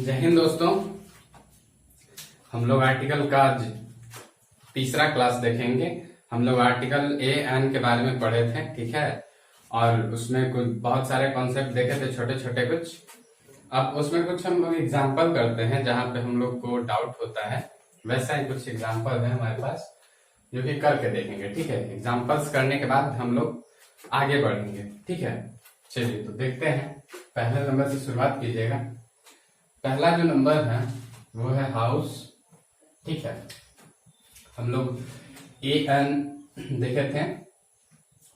जय हिंद दोस्तों। हम लोग आर्टिकल का तीसरा क्लास देखेंगे। हम लोग आर्टिकल ए एन के बारे में पढ़े थे, ठीक है, और उसमें कुछ बहुत सारे कॉन्सेप्ट देखे थे, छोटे छोटे कुछ। अब उसमें कुछ हम लोग एग्जाम्पल करते हैं जहां पे हम लोग को डाउट होता है। वैसा ही कुछ एग्जाम्पल है हमारे पास जो कि करके देखेंगे, ठीक है। एग्जाम्पल्स करने के बाद हम लोग आगे बढ़ेंगे, ठीक है। चलिए तो देखते हैं, पहले नंबर से शुरुआत कीजिएगा। पहला जो नंबर है वो है हाउस, ठीक है। हम लोग ए एन देखे थे,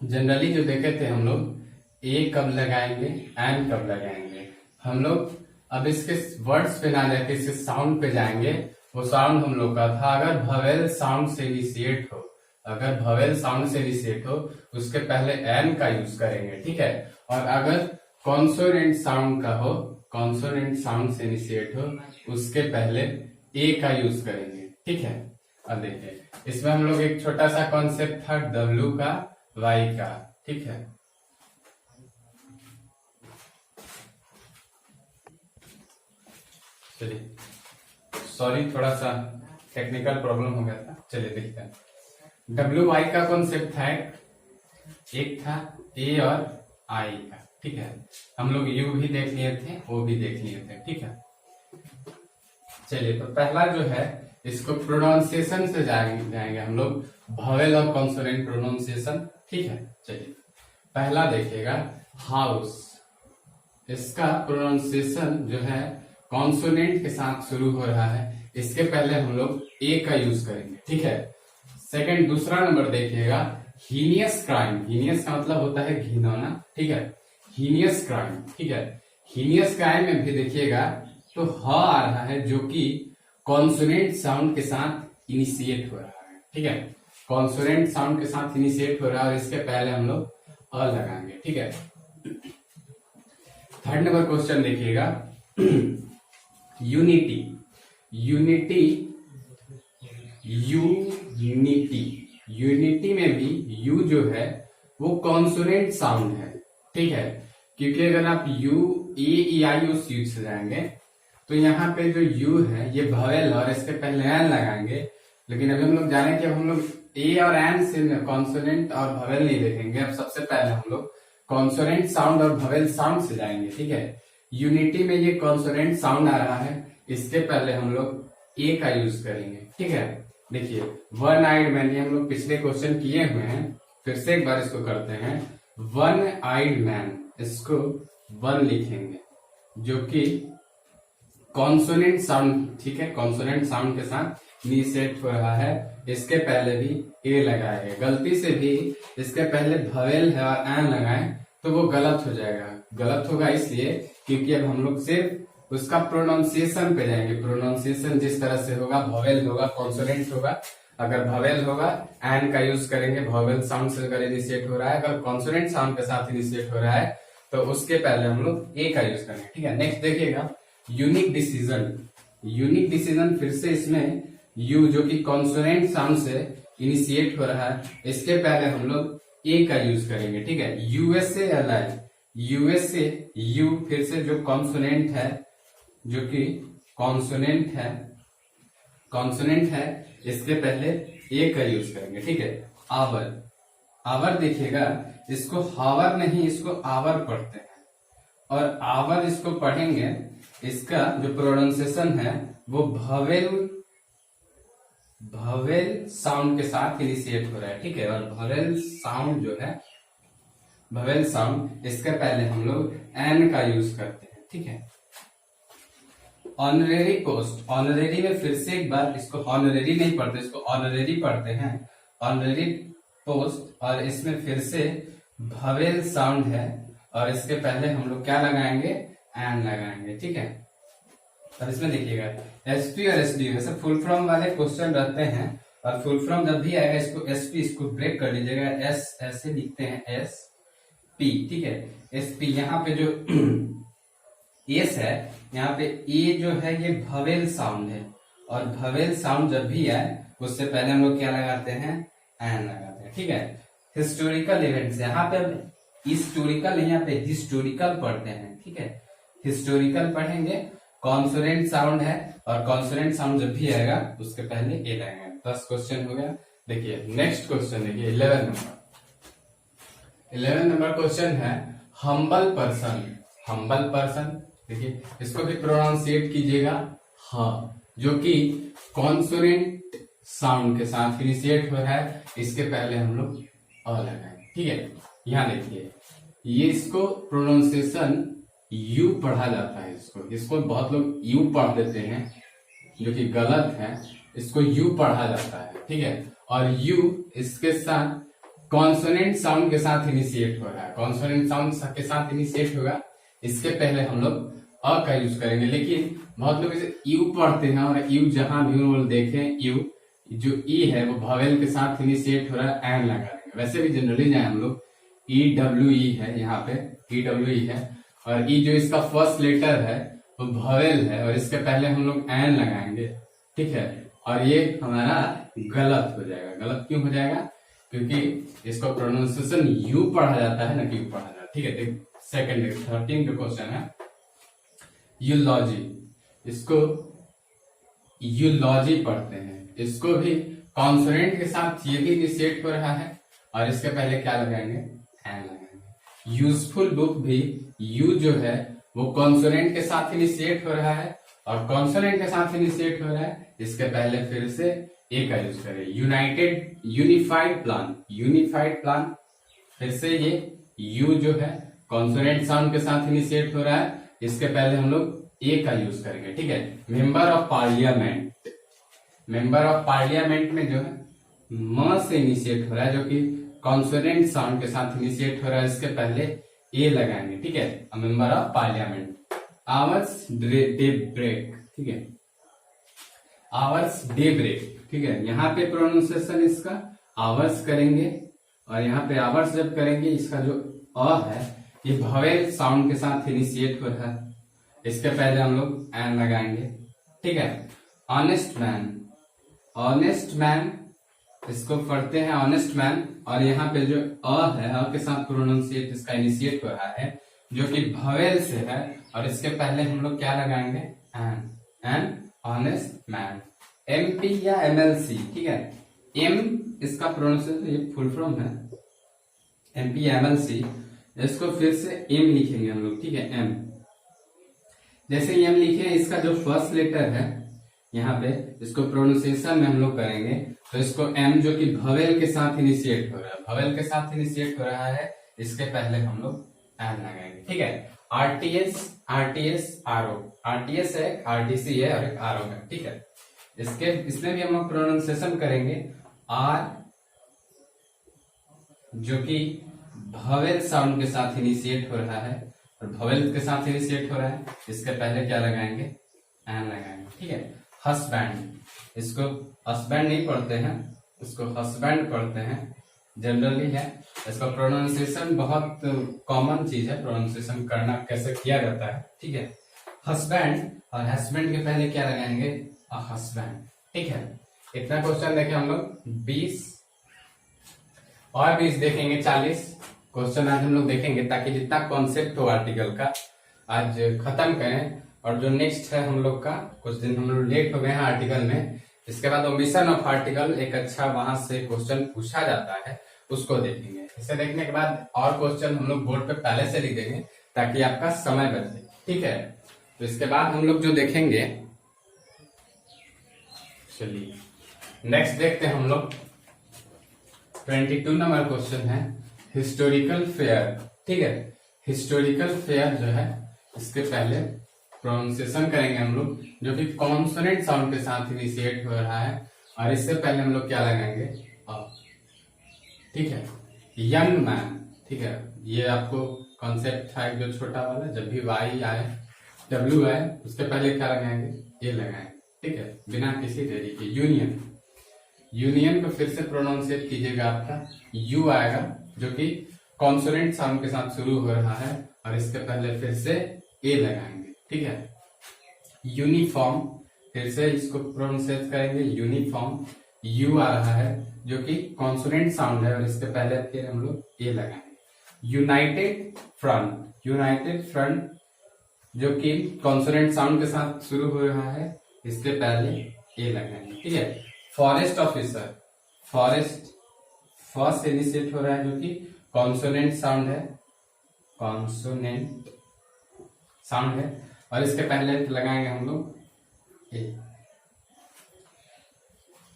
जनरली जो देखे थे हम लोग ए कब लगाएंगे, एन कब लगाएंगे। हम लोग अब इसके वर्ड्स पे ना जाके इसके साउंड पे जाएंगे। वो साउंड हम लोग का था, अगर भवेल साउंड से इनिशिएट हो, अगर भवेल साउंड से इनिशिएट हो उसके पहले एन का यूज करेंगे, ठीक है। और अगर कॉन्सोनेंट साउंड का हो, कॉन्सोनेंट साउंड से इनिशिएट हो, उसके पहले ए का यूज करेंगे, ठीक है। अब देखिए इसमें हम लोग एक छोटा सा कॉन्सेप्ट था डब्ल्यू का, वाई का, ठीक है। चलिए, सॉरी थोड़ा सा टेक्निकल प्रॉब्लम हो गया था। चलिए देखते हैं, डब्ल्यू वाई का कॉन्सेप्ट था, एक था ए और आई का, ठीक है। हम लोग यू भी देख लिए थे, वो भी देख लिए थे, ठीक है। चलिए तो पहला जो है इसको प्रोनाउंसिएशन से जाएंगे हम लोग, भवेल और कॉन्सोनेंट प्रोनाउंसिएशन, ठीक है। चलिए पहला देखिएगा हाउस, इसका प्रोनाउंसिएशन जो है कॉन्सोनेंट के साथ शुरू हो रहा है, इसके पहले हम लोग ए का यूज करेंगे, ठीक है। सेकंड, दूसरा नंबर देखिएगा हीनियस क्राइम, हीनियस का मतलब होता है घिनौना, ठीक है। हीनियस क्राइम, ठीक है। हीनियस क्राइम में भी देखिएगा तो ह आ रहा है जो कि कॉन्सोनेंट साउंड के साथ इनिशिएट हो रहा है, ठीक है। कॉन्सोनेंट साउंड के साथ इनिशिएट हो रहा है और इसके पहले हम लोग अ लगाएंगे, ठीक है। थर्ड नंबर क्वेश्चन देखिएगा यूनिटी, यूनिटी, यूनिटी, यूनिटी में भी यू जो है वो कॉन्सोनेंट साउंड है, ठीक है। क्योंकि अगर आप यू ए आई उस यूज से जाएंगे तो यहाँ पे जो यू है ये भवेल और इसके पहले एन लगाएंगे। लेकिन अभी हम लोग जाने कि अब हम लोग ए और एन से कॉन्सोनेंट और भवेल नहीं देखेंगे। अब सबसे पहले हम लोग कॉन्सोनेंट साउंड और भवेल साउंड से जाएंगे, ठीक है। यूनिटी में ये कॉन्सोनेंट साउंड आ रहा है, इसके पहले हम लोग ए का यूज करेंगे, ठीक है। देखिए वन आइड मैन, ये हम लोग पिछले क्वेश्चन किए हुए हैं, फिर से एक बार इसको करते हैं। वन आइड मैन, इसको वन लिखेंगे जो कि कॉन्सोनेंट साउंड, ठीक है, कॉन्सोनेंट साउंड के साथ इनिशिएट हो रहा है, इसके पहले भी ए लगाएंगे। गलती से भी इसके पहले भवेल है और एन लगाएं तो वो गलत हो जाएगा। गलत होगा इसलिए क्योंकि अब हम लोग सिर्फ उसका प्रोनाउंसिएशन पे जाएंगे। प्रोनाउंसिएशन जिस तरह से होगा, भवेल होगा, कॉन्सोनेंट होगा। अगर भवेल होगा एन का यूज करेंगे, भवेल साउंड से अगर इनिशिएट हो रहा है, अगर कॉन्सोनेंट साउंड के साथ इनिशिएट हो रहा है तो उसके पहले हम लोग ए का यूज करेंगे, ठीक है। नेक्स्ट देखिएगा यूनिक डिसीजन, यूनिक डिसीजन फिर से इसमें यू जो कि कॉन्सोनेंट साउंड से इनिशिएट हो रहा है, इसके पहले हम लोग ए का यूज करेंगे, ठीक है। USA L I, USA, you फिर से जो कॉन्सोनेंट है, जो कि कॉन्सोनेंट है, कॉन्सोनेंट है, इसके पहले ए का यूज करेंगे, ठीक है। आवर, आवर देखिएगा इसको हावर नहीं, इसको आवर पढ़ते हैं और आवर इसको पढ़ेंगे, इसका जो प्रोनाउंसिएशन है वो भवेल, भवेल साउंड के साथ इनिशिएट हो रहा है, ठीक है। और भवेल साउंड जो है, भवेल साउंड, इसके पहले हम लोग एन का यूज करते हैं, ठीक है। ऑनरेरी पोस्ट, ऑनरेरी में फिर से एक बार इसको ऑनरेरी नहीं पढ़ते, इसको ऑनरेरी पढ़ते हैं, ऑनरेरी पोस्ट, और इसमें फिर से भवेल साउंड है और इसके पहले हम लोग क्या लगाएंगे, एन लगाएंगे, ठीक है। और इसमें देखिएगा एसपी और एसडी, वैसे फुल फॉर्म वाले क्वेश्चन रहते हैं और फुल फॉर्म जब भी आएगा इसको एसपी, इसको ब्रेक कर लीजिएगा, एस ऐसे लिखते हैं एस पी, ठीक है। एसपी, यहाँ पे जो एस है, यहाँ पे ए जो है ये भवेल साउंड है और भवेल साउंड जब भी आए उससे पहले हम लोग क्या लगाते हैं, एन लगाते हैं, ठीक है। हिस्टोरिकल इवेंट्स, यहाँ पे हिस्टोरिकल, यहाँ पे हिस्टोरिकल पढ़ते हैं, ठीक है। हिस्टोरिकल पढ़ेंगे कॉन्सोनेंट साउंड है, और कॉन्सोनेंट साउंड जब भी आएगा उसके पहले ए लगाएंगे। 10 क्वेश्चन हो गया। देखिए नेक्स्ट क्वेश्चन देखिए 11 नंबर क्वेश्चन है हम्बल पर्सन। हम्बल पर्सन देखिए इसको भी प्रोनाउंसिएट कीजिएगा ह, जो कि कॉन्सोनेंट साउंड के साथ इनिशिएट हो रहा है, इसके पहले हम लोग अ लगाएंगे। ठीक है, यहाँ देखिए ये इसको प्रोनाउंसिएशन यू पढ़ा जाता है। इसको बहुत लोग यू पढ़ देते हैं, जो कि गलत है। इसको यू पढ़ा जाता है, ठीक है। और यू इसके साथ कॉन्सोनेंट साउंड के साथ इनिशिएट हो रहा है। कॉन्सोनेंट साउंड के साथ इनिशिएट होगा, इसके पहले हम लोग अ का यूज करेंगे। लेकिन बहुत लोग इसे यू पढ़ते हैं, और यू जहां भी वो देखें यू जो ई है वो भवेल के साथ इनिशिएट हो रहा है, एन लगा देंगे। वैसे भी जनरली जाए हम लोग ई डब्ल्यू ई है, यहाँ पे ई डब्ल्यू ई है, और ई जो इसका फर्स्ट लेटर है वो भवेल है, और इसके पहले हम लोग एन लगाएंगे। ठीक है, और ये हमारा गलत हो जाएगा। गलत क्यों हो जाएगा? क्योंकि इसको प्रोनाउंसिएशन यू पढ़ा जाता है, ना कि यू पढ़ा जाता है। ठीक है, सेकंड 13 जो क्वेश्चन है यूलॉजी, इसको यूलॉजी पढ़ते हैं। इसको भी कॉन्सोनेंट के साथ ये भी इनिशिएट हो रहा है, और इसके पहले क्या लगाएंगे? एन लगाएंगे। यूजफुल बुक भी यू जो है वो कॉन्सोनेंट के साथ इनिशिएट हो रहा है, और कॉन्सोनेंट के साथ इनिशिएट हो रहा है, इसके पहले फिर से ए का यूज करें। यूनिफाइड प्लान, यूनिफाइड प्लान, फिर से ये यू जो है कॉन्सोनेंट साउंड के साथ इनिशिएट हो रहा है, इसके पहले हम लोग ए का यूज करेंगे। ठीक है, member of parliament, member of parliament में जो है म से इनिशिएट हो रहा है, जो कि कॉन्सोनेंट साउंड के साथ इनिशिएट हो रहा है, इसके पहले ए लगाएंगे। ठीक है, member of parliament. Hours day break, ठीक है, आवर्स डे ब्रेक। ठीक है, यहाँ पे प्रोनाउंसिएशन इसका आवर्स करेंगे, और यहाँ पे आवर्स जब करेंगे इसका जो अ है ये भवेल साउंड के साथ इनिशिएट हो रहा है, इसके पहले हम लोग एन लगाएंगे। ठीक है, ऑनेस्ट मैन, ऑनेस्ट मैन इसको पढ़ते हैं ऑनेस्ट मैन, और यहाँ पे जो अ है अ के साथ प्रोनाउंसिएट इसका इनिशिएट हो रहा है, जो कि भवेल से है, और इसके पहले हम लोग क्या लगाएंगे? An, an honest man. MP या एमएलसी, ठीक है, एम इसका प्रोनाउंसिएशन ये फुल फॉर्म है एमपी एमएलसी, इसको फिर से एम लिखेंगे हम लोग। ठीक है, एम जैसे एम लिखे, इसका जो फर्स्ट लेटर है यहाँ पे इसको प्रोनाउंसिएशन में हम लोग करेंगे, तो इसको एम जो कि भवेल के साथ इनिशिएट हो रहा है, भवेल के साथ इनिशिएट हो रहा है, इसके पहले हम लोग एन लगाएंगे। ठीक है, आरटीएस, आरटीएस आरओ, आरटीएस है, आरटीसी है, और एक आरओ है। ठीक है, इसमें भी हम लोग प्रोनाउंसिएशन करेंगे आर, जो कि भवेल साउंड के साथ इनिशिएट हो रहा है, और भवेल के साथ इनिशिएट हो रहा है, इसके पहले क्या लगाएंगे? एन लगाएंगे। ठीक है, हस्बैंड, इसको हस्बैंड नहीं पढ़ते हैं, इसको हस्बैंड पढ़ते हैं, जनरली है। इसका प्रोनाउंसिएशन बहुत कॉमन चीज है, प्रोनाउंसिएशन करना कैसे किया जाता है। ठीक है, हस्बैंड, और हस्बैंड के पहले क्या लगाएंगे? हस्बैंड। ठीक है, इतना क्वेश्चन देखे हम लोग 20 और 20 देखेंगे, 40 क्वेश्चन आज हम लोग देखेंगे, ताकि जितना कॉन्सेप्ट हो आर्टिकल का आज खत्म करें। और जो नेक्स्ट है हम लोग का, कुछ दिन हम लोग लेट हो गए हैं आर्टिकल में, इसके बाद ओमिशन ऑफ आर्टिकल एक अच्छा वहां से क्वेश्चन पूछा जाता है, उसको देखेंगे। इसे देखने के बाद और क्वेश्चन हम लोग बोर्ड पे पहले से लिख देंगे, ताकि आपका समय बचे। ठीक है, तो इसके बाद हम लोग जो देखेंगे, चलिए नेक्स्ट देखते हैं हम लोग 22 नंबर क्वेश्चन है हिस्टोरिकल फेयर। ठीक है, हिस्टोरिकल फेयर जो है इसके पहले प्रोनाउंसिएशन करेंगे हम लोग, जो कि कॉन्सोनेंट साउंड के साथ इनिशिएट हो रहा है, और इससे पहले हम लोग क्या लगाएंगे? अ। ठीक है, यंग मैन। ठीक है, ये आपको कॉन्सेप्ट था जो छोटा वाला, जब भी वाई आए डब्ल्यू आए उसके पहले क्या लगाएंगे? ए लगाएंगे। ठीक है, बिना किसी देरी के। यूनियन, यूनियन को फिर से प्रोनाउंसिएट कीजिएगा, आपका यू आएगा, जो कि कॉन्सोनेंट साउंड के साथ शुरू हो रहा है, और इसके पहले फिर से ए लगाएंगे। ठीक है, यूनिफॉर्म, फिर से इसको प्रोनाउंसिएट करेंगे यूनिफॉर्म, यू आ रहा है, जो कि कॉन्सोनेंट साउंड है, और इसके पहले फिर हम लोग ए लगाएंगे। यूनाइटेड फ्रंट, यूनाइटेड फ्रंट जो कि कॉन्सोनेंट साउंड के साथ शुरू हो रहा है, इसके पहले ए लगाएंगे। ठीक है। फॉरेस्ट ऑफिसर, फॉरेस्ट फर्स्ट से इनिशिएट हो रहा है, जो कि कॉन्सोनेंट साउंड है, कॉन्सोनेंट साउंड है, और इसके पहले लगाएंगे हम लोग ए।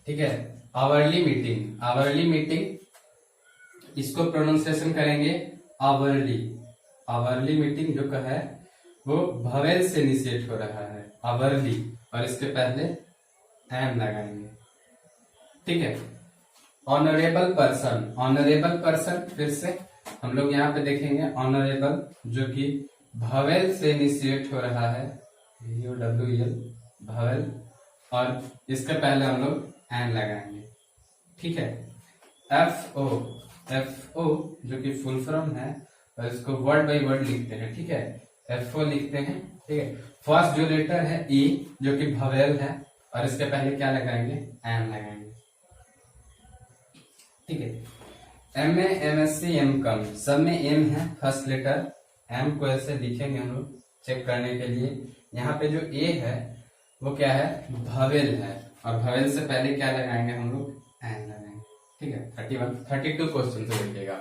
ठीक है। आवरली मीटिंग, आवरली मीटिंग इसको प्रोनाउंसिएशन करेंगे आवरली। आवरली मीटिंग जो है वो भवेल से इनिशिएट हो रहा है, आवरली, और इसके पहले एम लगाएंगे। ठीक है। ऑनरेबल पर्सन, ऑनरेबल पर्सन फिर से हम लोग यहाँ पे देखेंगे ऑनरेबल, जो कि भवेल से इनिशिएट हो रहा है, VOWEL भवेल, और इसके पहले हम लोग एन लगाएंगे। ठीक है। FO, FO जो कि फुल फॉर्म है, और इसको वर्ड बाय वर्ड लिखते हैं। ठीक है। FO लिखते हैं। ठीक है। फर्स्ट जो लेटर है E, जो कि भवेल है, और इसके पहले क्या लगाएंगे, एम लगाएंगे। ठीक है। MA, MSC, MCOM सब में एम है, फर्स्ट लेटर एम को ऐसे लिखेंगे हम लोग चेक करने के लिए। यहाँ पे जो ए है वो क्या है, भवेल है, और भवेल से पहले क्या लगाएंगे हम लोग, एन लगाएंगे। ठीक है। 32 क्वेश्चन से देखिएगा।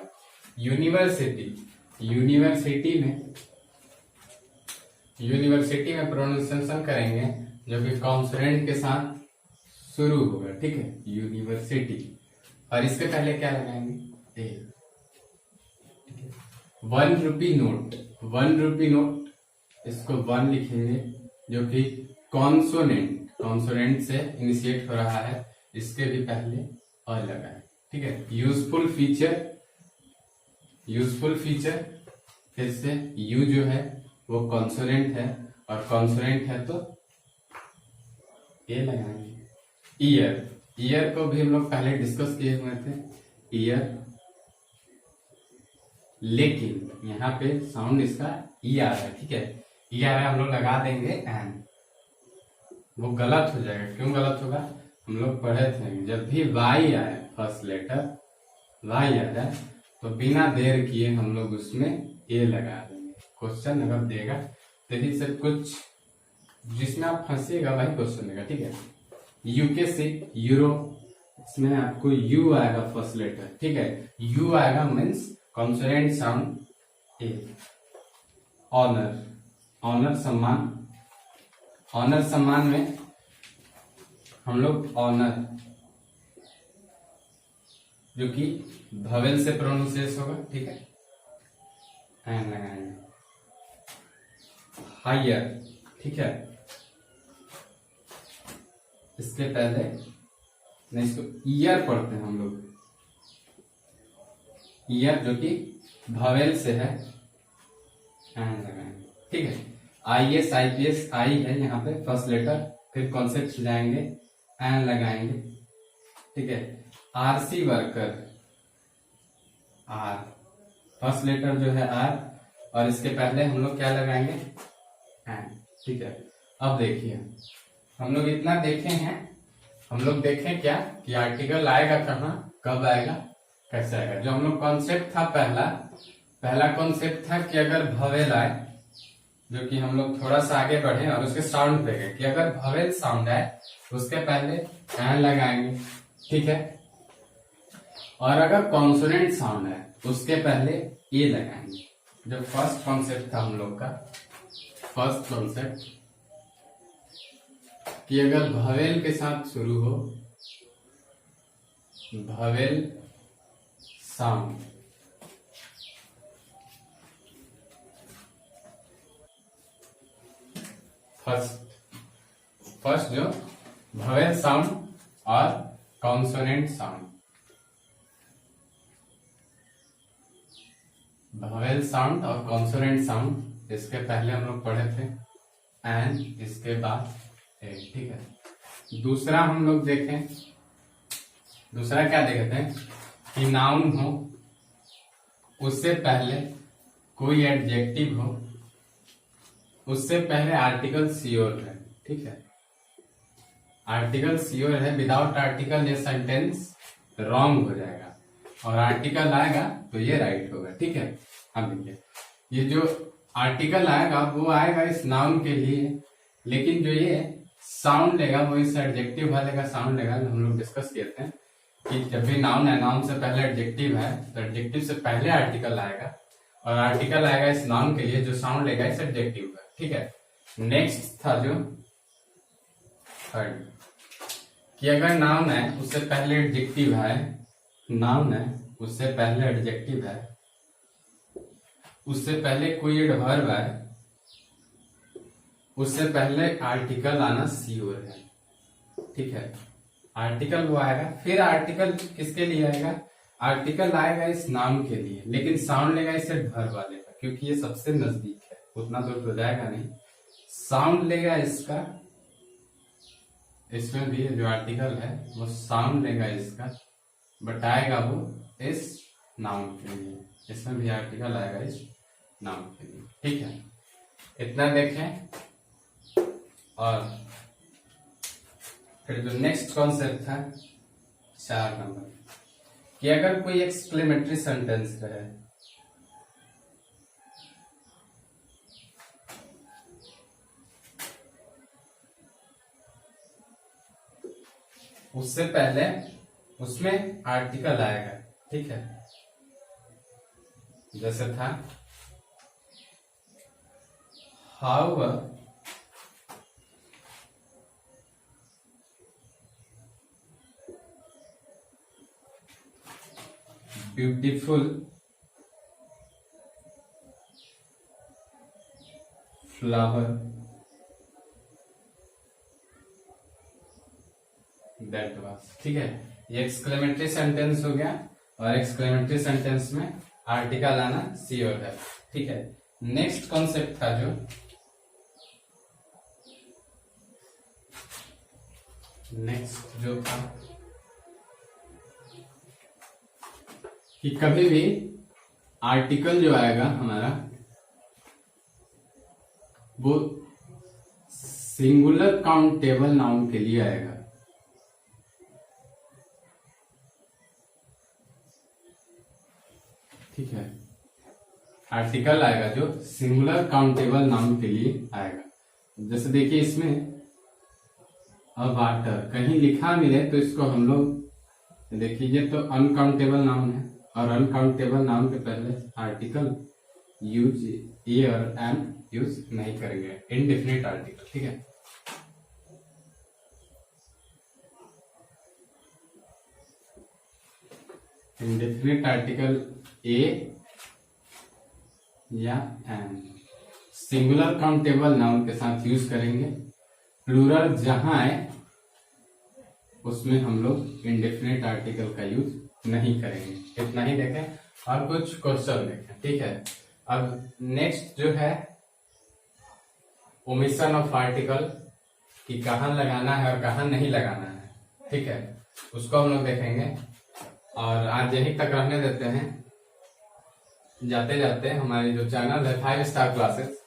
यूनिवर्सिटी, यूनिवर्सिटी में प्रोनाउंसिएशन करेंगे जो कि कॉन्सोनेंट के साथ शुरू होगा। ठीक है। यूनिवर्सिटी, और इसके पहले क्या लगाएंगे, ए। ठीक है। 1 रुपी नोट, 1 रुपी नोट, इसको 1 लिखेंगे, जो कि कॉन्सोनेंट से इनिशिएट हो रहा है, इसके भी पहले अ लगाए। ठीक है। यूजफुल फीचर, यूजफुल फीचर फिर से यू जो है वो कॉन्सोनेंट है, और कॉन्सोनेंट है तो ए लगाएंगे। ईयर, ईयर को भी हम लोग पहले डिस्कस किए हुए थे, ईयर, लेकिन यहाँ पे साउंड इसका ई आ रहा है। ठीक है। ई आ रहा है, हम लोग लगा देंगे एन, वो गलत हो जाएगा। क्यों गलत होगा, हम लोग पढ़े थे जब भी वाई आए, फर्स्ट लेटर वाई आ जाए तो बिना देर किए हम लोग उसमें ए लगा देंगे। क्वेश्चन अगर देगा तो से कुछ जिसमें आप फंसिएगा वही क्वेश्चन देगा। ठीक है। यूके से यूरो, इसमें आपको यू आएगा फर्स्ट लेटर। ठीक है। यू आएगा मीन्स कॉन्सोनेंट साउंड ए। ऑनर, ऑनर सम्मान, ऑनर सम्मान में हम लोग ऑनर जो कि भवेल से प्रोनाउंसिएट होगा। ठीक है। एन लगाएंगे। हायर, ठीक है, इसके पहले नहीं, इसको ईयर पढ़ते हैं हम लोग, ईयर जो कि भवेल से है, एन लगाएंगे। ठीक है। IAS, IPS, आई है यहाँ पे फर्स्ट लेटर, फिर कॉन्सेप्ट जाएंगे, एन लगाएंगे। ठीक है। RC worker, R, first letter जो है आर, और इसके पहले हम लोग क्या लगाएंगे, एन। ठीक है। अब देखिए हम लोग इतना देखे हैं, हम लोग देखें क्या कि आर्टिकल आएगा कहाँ, कब आएगा, कैसे आएगा। जो हम लोग कॉन्सेप्ट था, पहला कॉन्सेप्ट था कि अगर भवेल आए, जो कि हम लोग थोड़ा सा आगे बढ़े और उसके साउंड पे गए कि अगर भवेल साउंड आए उसके पहले एन लगाएंगे। ठीक है। और अगर कॉन्सोनेंट साउंड है उसके पहले ए लगाएंगे। जो फर्स्ट कॉन्सेप्ट था हम लोग का, फर्स्ट कॉन्सेप्ट कि अगर भवेल के साथ शुरू हो, भवेल साउंड, फर्स्ट जो भवेल साउंड और कॉन्सोनेंट साउंड, भवेल साउंड और कॉन्सोनेंट साउंड, इसके पहले हम लोग पढ़े थे एन, इसके बाद ए। ठीक है। दूसरा हम लोग देखें, दूसरा क्या देखते हैं कि नाउन हो, उससे पहले कोई एडजेक्टिव हो, उससे पहले आर्टिकल श्योर है। ठीक है। आर्टिकल श्योर है, विदाउट आर्टिकल ये सेंटेंस रॉन्ग हो जाएगा, और आर्टिकल आएगा तो ये राइट होगा। ठीक है। अब देखिए ये जो आर्टिकल आएगा वो आएगा इस नाउन के लिए, लेकिन जो ये साउंड लेगा वो इस एडजेक्टिव वाले का साउंड लेगा। हम लोग डिस्कस किए थे कि जब भी नाउन है, नाउन से पहले एडजेक्टिव है तो एडजेक्टिव से पहले आर्टिकल आएगा, और आर्टिकल आएगा इस नाउन के लिए जो साउंड लेगा इस एडजेक्टिव का। ठीक है, नेक्स्ट था जो थर्ड, कि अगर नाउन है उससे पहले एडजेक्टिव है, नाउन है उससे पहले एडजेक्टिव है, उससे पहले कोई एडवर्ब है, उससे पहले आर्टिकल आना श्योर है। ठीक है, आर्टिकल वो आएगा, फिर आर्टिकल किसके लिए आएगा, आर्टिकल आएगा इस नाउन के लिए, लेकिन साउंड लेगा इस एडवर्ब वाले का, क्योंकि ये सबसे नजदीक है, उतना दूर तो जाएगा नहीं। साउंड लेगा इसका, इसमें भी जो आर्टिकल है वो साउंड लेगा इसका, बट आएगा वो इस नाउन के लिए, इसमें भी आर्टिकल आएगा इस नाउन के लिए। ठीक है, इतना देखें। और फिर जो नेक्स्ट कॉन्सेप्ट था 4 नंबर, कि अगर कोई एक्सक्लेमेटरी सेंटेंस रहे, उससे पहले उसमें आर्टिकल आएगा। ठीक है, जैसे था how beautiful flower that was. ठीक है, ये एक्सक्लेमेटरी सेंटेंस हो गया, और एक्सक्लेमेटरी सेंटेंस में आर्टिकल आना श्योर है। ठीक है, नेक्स्ट कॉन्सेप्ट था जो नेक्स्ट जो था कि कभी भी आर्टिकल जो आएगा हमारा वो सिंगुलर काउंटेबल नाउन के लिए आएगा। ठीक है, आर्टिकल आएगा जो सिंगुलर काउंटेबल नाउन के लिए आएगा। जैसे देखिए इसमें अ वाटर कहीं लिखा मिले तो इसको हम लोग देखिए, ये तो अनकाउंटेबल नाउन है, और अनकाउंटेबल नाउन के पहले आर्टिकल यूज ए और एम यूज नहीं करेंगे, इनडेफिनिट आर्टिकल। ठीक है, इनडेफिनिट आर्टिकल ए या एम सिंगुलर काउंटेबल नाउन के साथ यूज करेंगे। प्लूरल जहां है उसमें हम लोग इनडेफिनिट आर्टिकल का यूज नहीं करेंगे। इतना ही देखें और कुछ क्वेश्चन देखें। ठीक है, अब नेक्स्ट जो है ओमिशन ऑफ आर्टिकल, कि कहाँ लगाना है और कहाँ नहीं लगाना है। ठीक है, उसको हम लोग देखेंगे, और आज यहीं तक रहने देते हैं। जाते जाते हमारी जो चैनल है 5 स्टार क्लासेस,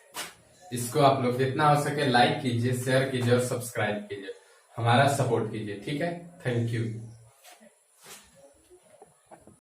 इसको आप लोग जितना हो सके लाइक कीजिए, शेयर कीजिए और सब्सक्राइब कीजिए, हमारा सपोर्ट कीजिए। ठीक है, थैंक यू।